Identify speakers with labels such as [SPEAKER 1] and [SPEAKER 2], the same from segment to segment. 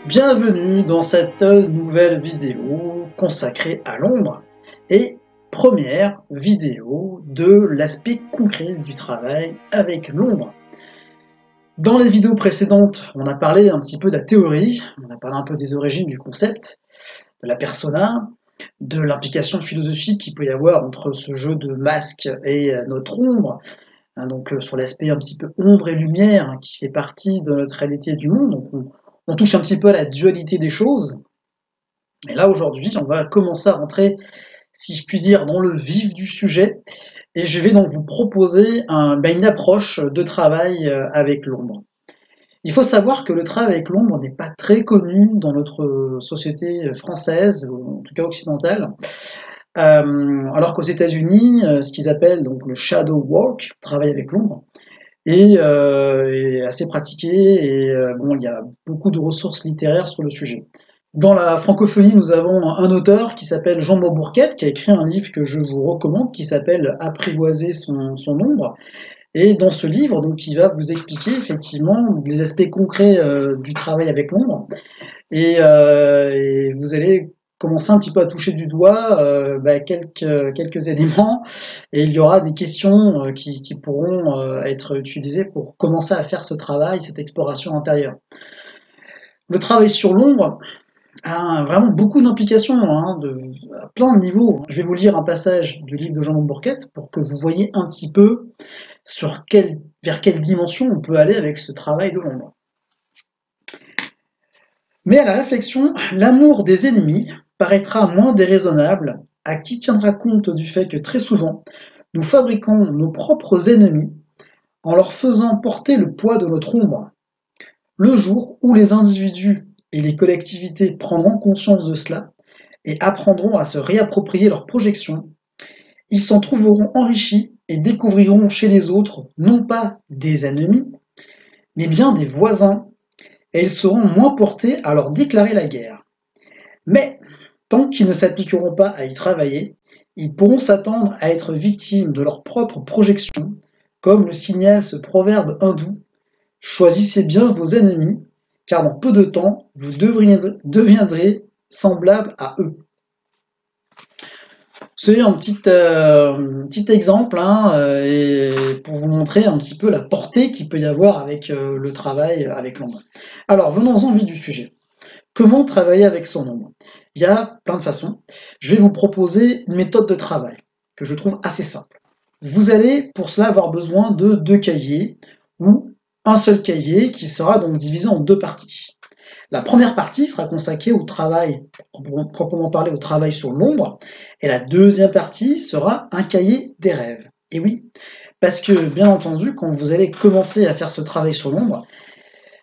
[SPEAKER 1] Bienvenue dans cette nouvelle vidéo consacrée à l'ombre et première vidéo de l'aspect concret du travail avec l'ombre. Dans les vidéos précédentes, on a parlé un petit peu de la théorie, on a parlé un peu des origines du concept, de la persona, de l'implication philosophique qu'il peut y avoir entre ce jeu de masque et notre ombre, donc sur l'aspect un petit peu ombre et lumière qui fait partie de notre réalité du monde. Donc on touche un petit peu à la dualité des choses. Et là aujourd'hui, on va commencer à rentrer, si je puis dire, dans le vif du sujet. Et je vais donc vous proposer une approche de travail avec l'ombre. Il faut savoir que le travail avec l'ombre n'est pas très connu dans notre société française, ou en tout cas occidentale. Alors qu'aux États-Unis, ce qu'ils appellent donc le shadow work, travail avec l'ombre, est assez pratiqué et bon, il y a beaucoup de ressources littéraires sur le sujet. Dans la francophonie, nous avons un auteur qui s'appelle Jean Bourquette, qui a écrit un livre que je vous recommande, qui s'appelle Apprivoiser son ombre. Et dans ce livre, donc, il va vous expliquer effectivement les aspects concrets du travail avec l'ombre. Et vous allez commencer un petit peu à toucher du doigt quelques éléments, et il y aura des questions qui pourront être utilisées pour commencer à faire ce travail, cette exploration intérieure. Le travail sur l'ombre a vraiment beaucoup d'implications, à plein de niveaux. Je vais vous lire un passage du livre de Jean Bourquette pour que vous voyez un petit peu vers quelle dimension on peut aller avec ce travail de l'ombre. Mais à la réflexion, l'amour des ennemis paraîtra moins déraisonnable à qui tiendra compte du fait que très souvent, nous fabriquons nos propres ennemis en leur faisant porter le poids de notre ombre. Le jour où les individus et les collectivités prendront conscience de cela et apprendront à se réapproprier leurs projections, ils s'en trouveront enrichis et découvriront chez les autres non pas des ennemis, mais bien des voisins, et ils seront moins portés à leur déclarer la guerre. Mais, tant qu'ils ne s'appliqueront pas à y travailler, ils pourront s'attendre à être victimes de leurs propres projections, comme le signale ce proverbe hindou: choisissez bien vos ennemis, car dans peu de temps, vous deviendrez semblables à eux. C'est un petit exemple et pour vous montrer un petit peu la portée qu'il peut y avoir avec le travail avec l'ombre. Alors, venons-en au vif du sujet. Comment travailler avec son ombre? Il y a plein de façons. Je vais vous proposer une méthode de travail que je trouve assez simple. Vous allez pour cela avoir besoin de 2 cahiers ou un seul cahier qui sera donc divisé en 2 parties. La première partie sera consacrée au travail, proprement parler au travail sur l'ombre, et la deuxième partie sera un cahier des rêves. Et oui, parce que bien entendu, quand vous allez commencer à faire ce travail sur l'ombre,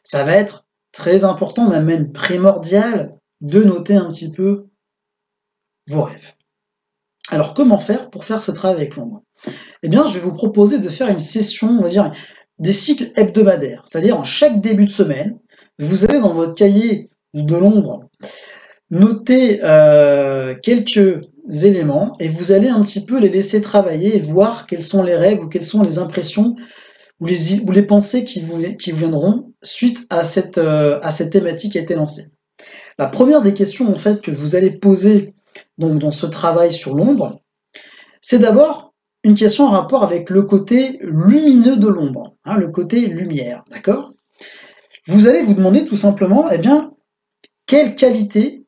[SPEAKER 1] ça va être très important, même primordial, de noter un petit peu vos rêves. Alors comment faire pour faire ce travail avec l'ombre? Eh bien, je vais vous proposer de faire une session, on va dire, des cycles hebdomadaires. C'est-à-dire, en chaque début de semaine, vous allez dans votre cahier de l'ombre noter quelques éléments et vous allez un petit peu les laisser travailler et voir quels sont les rêves ou quelles sont les impressions ou les pensées qui vous viendront suite à cette thématique qui a été lancée. La première des questions en fait que vous allez poser donc dans ce travail sur l'ombre, c'est d'abord une question en rapport avec le côté lumineux de l'ombre, le côté lumière, d'accord? Vous allez vous demander tout simplement, eh bien, quelle qualité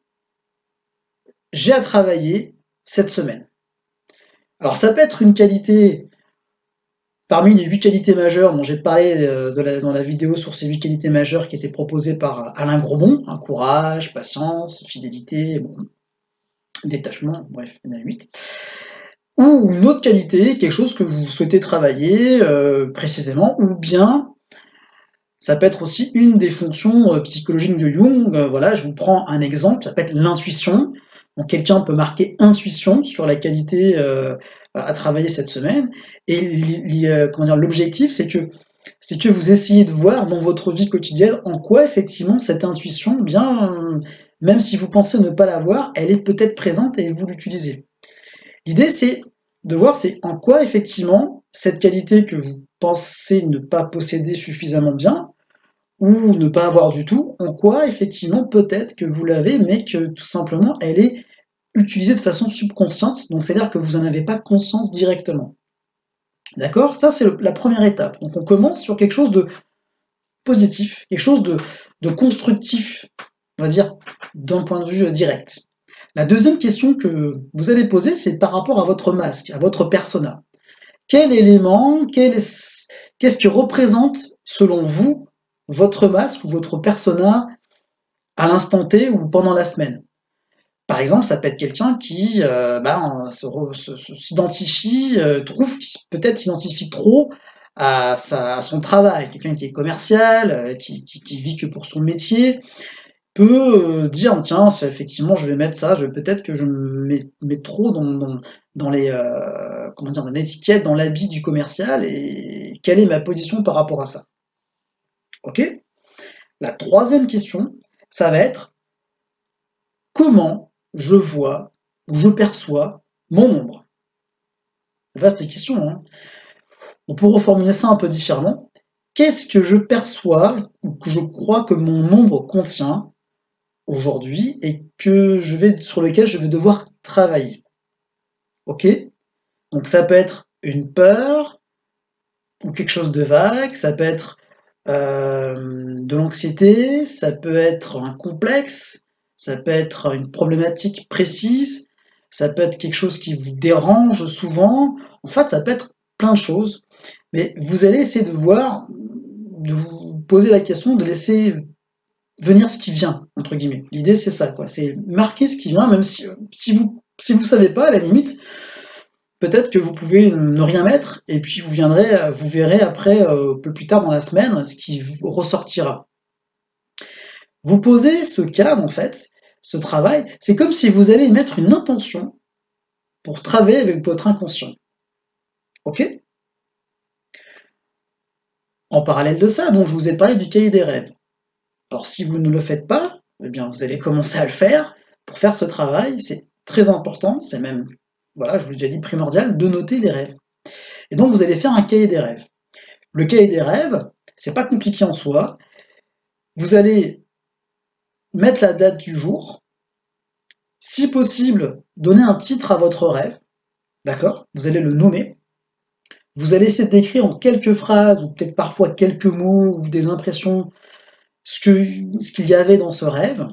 [SPEAKER 1] j'ai à travailler cette semaine. Alors ça peut être une qualité parmi les 8 qualités majeures dont j'ai parlé dans la vidéo sur ces 8 qualités majeures qui étaient proposées par Alain Grosbon, courage, patience, fidélité, bon, détachement, bref, il y en a 8. Ou une autre qualité, quelque chose que vous souhaitez travailler précisément, ou bien ça peut être aussi une des fonctions psychologiques de Jung. Voilà, je vous prends un exemple, ça peut être l'intuition. Donc quelqu'un peut marquer intuition sur la qualité à travailler cette semaine. Et l'objectif, c'est que vous essayez de voir dans votre vie quotidienne en quoi effectivement cette intuition, bien, même si vous pensez ne pas l'avoir, elle est peut-être présente et vous l'utilisez. L'idée, c'est de voir c'est en quoi effectivement cette qualité que vous pensez ne pas posséder suffisamment bien, ou ne pas avoir du tout, en quoi effectivement peut-être que vous l'avez, mais que tout simplement elle est utilisée de façon subconsciente, donc c'est-à-dire que vous n'en avez pas conscience directement. D'accord? Ça c'est la première étape. Donc on commence sur quelque chose de positif, quelque chose de constructif, on va dire, d'un point de vue direct. La deuxième question que vous allez poser, c'est par rapport à votre masque, à votre persona. Quel élément, qu'est-ce qui représente, selon vous, votre masque ou votre persona à l'instant T ou pendant la semaine? Par exemple, ça peut être quelqu'un qui s'identifie, trouve qu'il peut-être s'identifie trop à son travail. Quelqu'un qui est commercial, qui vit que pour son métier, peut dire tiens, effectivement, je vais mettre ça, peut-être que je me mets trop dans les comment dire, dans l'étiquette, dans l'habit du commercial, et quelle est ma position par rapport à ça? Ok? La troisième question, ça va être comment je vois ou je perçois mon ombre. Vaste question, hein. On peut reformuler ça un peu différemment. Qu'est-ce que je perçois ou que je crois que mon ombre contient aujourd'hui et sur lequel je vais devoir travailler? Ok? Donc ça peut être une peur ou quelque chose de vague, ça peut être de l'anxiété, ça peut être un complexe, ça peut être une problématique précise, ça peut être quelque chose qui vous dérange souvent. En fait, ça peut être plein de choses. Mais vous allez essayer de vous poser la question, de laisser venir ce qui vient, entre guillemets. L'idée, c'est ça, quoi. C'est marquer ce qui vient, même si vous savez pas, à la limite, peut-être que vous pouvez ne rien mettre, et puis vous verrez après, un peu plus tard dans la semaine, ce qui ressortira. Vous posez ce cadre, en fait, ce travail, c'est comme si vous allez mettre une intention pour travailler avec votre inconscient. Ok? En parallèle de ça, donc je vous ai parlé du cahier des rêves. Alors si vous ne le faites pas, eh bien vous allez commencer à le faire. Pour faire ce travail, c'est très important, c'est même, voilà, je vous l'ai déjà dit, primordial, de noter les rêves. Et donc vous allez faire un cahier des rêves. Le cahier des rêves, c'est pas compliqué en soi. Vous allez mettre la date du jour, si possible, donner un titre à votre rêve, d'accord? Vous allez le nommer. Vous allez essayer de décrire en quelques phrases, ou peut-être parfois quelques mots, ou des impressions, ce qu'il y avait dans ce rêve.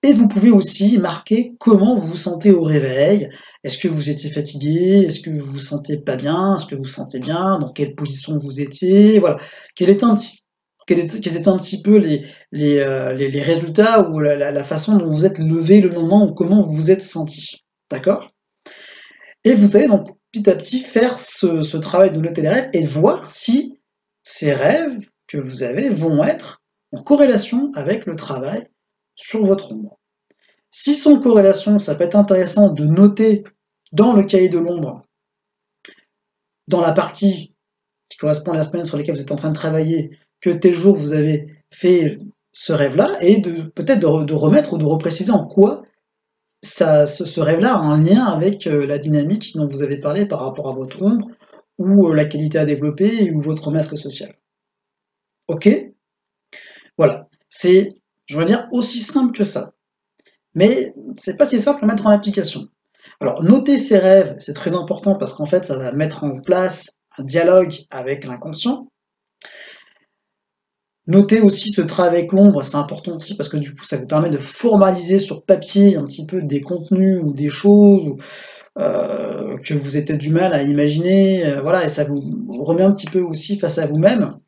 [SPEAKER 1] Et vous pouvez aussi marquer comment vous vous sentez au réveil. Est-ce que vous étiez fatigué? Est-ce que vous vous sentez pas bien? Est-ce que vous vous sentez bien? Dans quelle position vous étiez? Voilà. Quels étaient un petit peu les résultats ou la façon dont vous êtes levé le lendemain ou comment vous vous êtes senti. D'accord? Et vous allez donc petit à petit faire ce travail de noter les rêves et voir si ces rêves que vous avez vont être en corrélation avec le travail sur votre ombre. Si sont en corrélation, ça peut être intéressant de noter dans le cahier de l'ombre, dans la partie qui correspond à la semaine sur laquelle vous êtes en train de travailler, que tel jour vous avez fait ce rêve-là, et peut-être de remettre ou de repréciser en quoi ce rêve-là a un lien avec la dynamique dont vous avez parlé par rapport à votre ombre, ou la qualité à développer, ou votre masque social. Ok? Voilà. C'est, je veux dire, aussi simple que ça. Mais c'est pas si simple à mettre en application. Alors, noter ses rêves, c'est très important parce qu'en fait, ça va mettre en place un dialogue avec l'inconscient. Noter aussi ce travail avec l'ombre, c'est important aussi parce que du coup, ça vous permet de formaliser sur papier un petit peu des contenus ou des choses que vous avez du mal à imaginer. Voilà, et ça vous remet un petit peu aussi face à vous-même.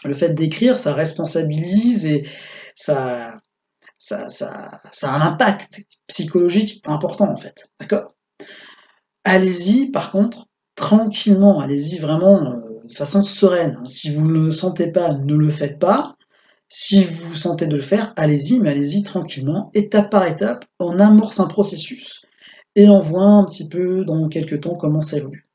[SPEAKER 1] Le fait d'écrire, ça responsabilise et ça, ça a un impact psychologique important en fait. D'accord? Allez-y, par contre, tranquillement, allez-y vraiment de façon sereine. Si vous ne le sentez pas, ne le faites pas. Si vous sentez de le faire, allez-y, mais allez-y tranquillement, étape par étape. On amorce un processus et on voit un petit peu dans quelques temps comment ça évolue.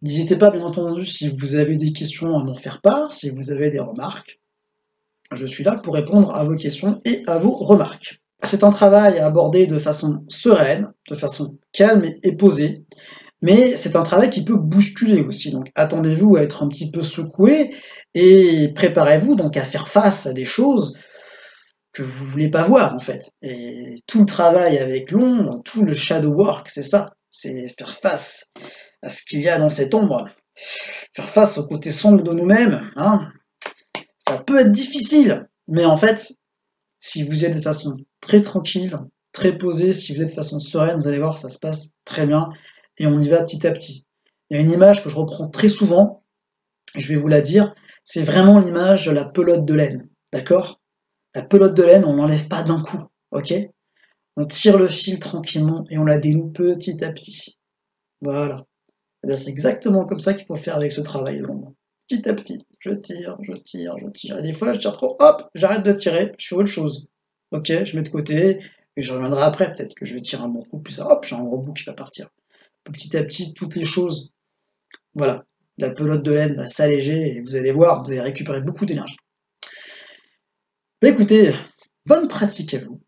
[SPEAKER 1] N'hésitez pas, bien entendu, si vous avez des questions à m'en faire part, si vous avez des remarques. Je suis là pour répondre à vos questions et à vos remarques. C'est un travail à aborder de façon sereine, de façon calme et posée. Mais c'est un travail qui peut bousculer aussi, donc attendez-vous à être un petit peu secoué et préparez-vous donc à faire face à des choses que vous voulez pas voir en fait. Et tout le travail avec l'ombre, tout le shadow work, c'est ça, c'est faire face à ce qu'il y a dans cette ombre, faire face au côté sombre de nous-mêmes, hein. Ça peut être difficile, mais en fait, si vous y êtes de façon très tranquille, très posée, si vous êtes de façon sereine, vous allez voir, ça se passe très bien et on y va petit à petit. Il y a une image que je reprends très souvent, je vais vous la dire, c'est vraiment l'image de la pelote de laine, d'accord? La pelote de laine, on l'enlève pas d'un coup, ok? On tire le fil tranquillement et on la dénoue petit à petit. Voilà. Et bien, c'est exactement comme ça qu'il faut faire avec ce travail de l'ombre. Petit à petit, je tire, je tire, je tire. Et des fois, je tire trop, hop, j'arrête de tirer, je fais autre chose. Ok, je mets de côté, et je reviendrai après, peut-être que je vais tirer un bon coup, puis ça, hop, j'ai un gros bout qui va partir. Petit à petit, toutes les choses, voilà. La pelote de laine va s'alléger, et vous allez voir, vous allez récupérer beaucoup d'énergie. Écoutez, bonne pratique à vous.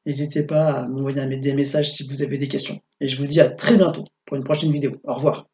[SPEAKER 1] N'hésitez pas à m'envoyer des messages si vous avez des questions. Et je vous dis à très bientôt pour une prochaine vidéo. Au revoir.